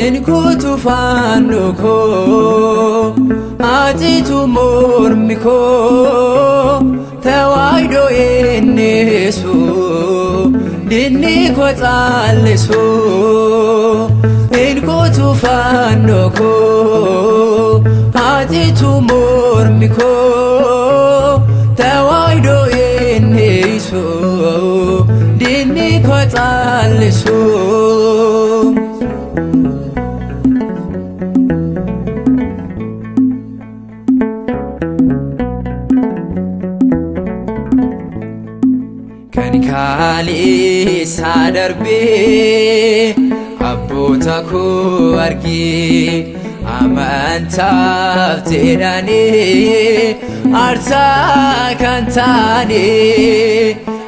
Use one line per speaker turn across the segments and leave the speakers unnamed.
Enkutu fanno ko atitu mormi ko tawaido ennesu dinni ko xallesu enkutu fanno ko atitu mormi ko tawaido ennesu dinni ko xallesu Kali sadarbe abbota ko argi amantaaf jedhani aarsaa kan taane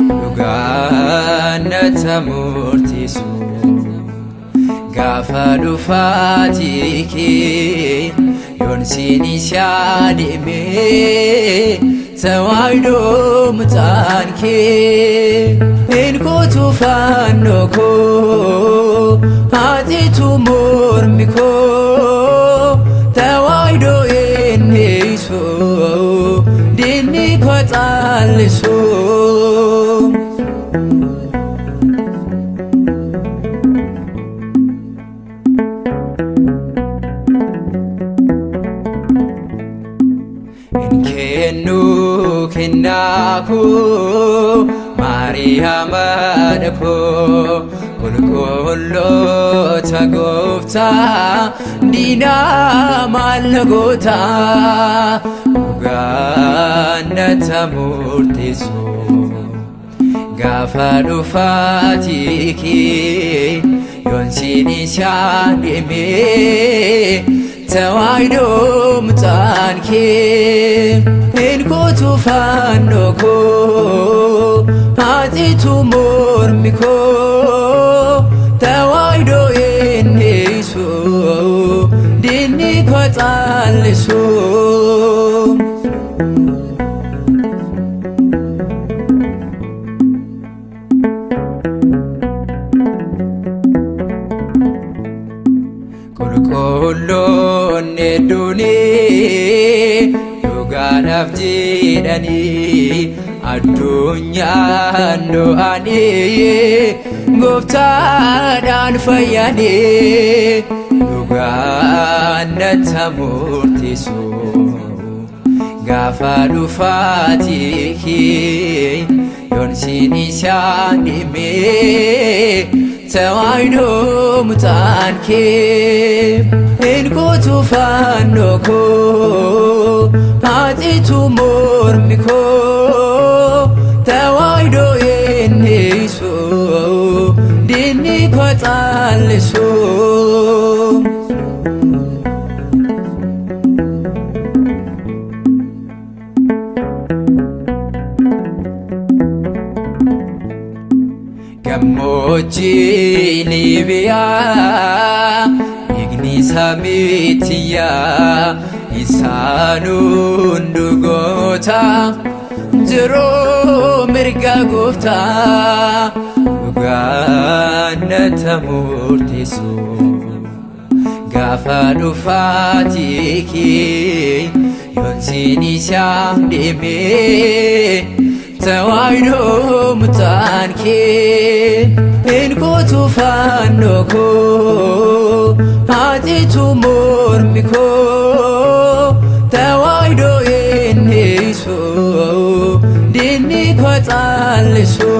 dhugaannata murteessu gaafa dhufaatii kee yoon siinis yaadame tawaido mutaan kee enkutu fanno ko atitu mormi ko tawaido ennesu dinni ko xallesu Enkennu kennaku Mariama dako kulkullo tagofta dina malagota ugannata murteessu gaafa dhufaatii kee yoon siinis yaadame tawaido mutaan kee enkutu fanno ko atitu mormi ko tawaido ennesu dinni ko xallesu kulkulloon edduuni dhugaadhaaf jedhani addunyaan do'ani gooftaadhaan fayyani dhugaannata murteessu gaafa dhufaatii kee yoon siinis yaadame tawaido mutaan kee enkutu fanno ko atitu mormi ko tawaido ennesu dinni ko xallesu gammoojji Liibiyaa igni samitiyaa isaanuun dhugoota jiruu mirga gooftaa dhugaannata murteessu gaafa dhufaatii kee yoon siinis yaadame tawaido mutaan kee enkutu fanno ko atitu mormi ko tawaido ennesu dinni ko xallesu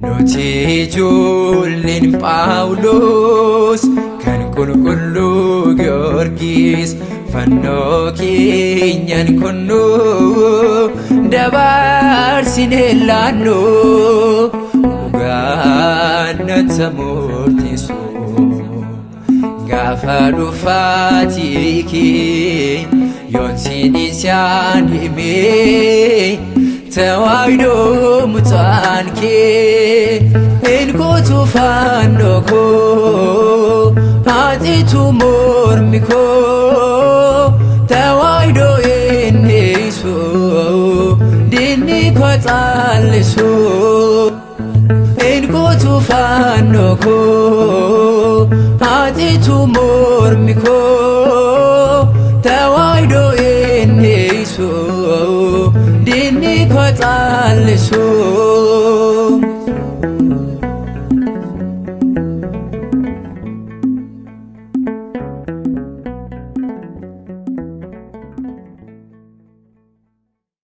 nuti ijoolleen Phaawulos kan qulqulluu Giyoorgis fannoo keenyan kunnu dabaar jaarsinellanno dhugaannata murteessu gaafa dhufaatiki yoonsin isaan hime tawaayido mutaanke ilkootu fannoo koo haatitu mormi koo tawaayido enneessu dinni koo xaallisu ilkootu fannoo koo haatitu mormi koo tawaayido enneessu dinni koo xaallisu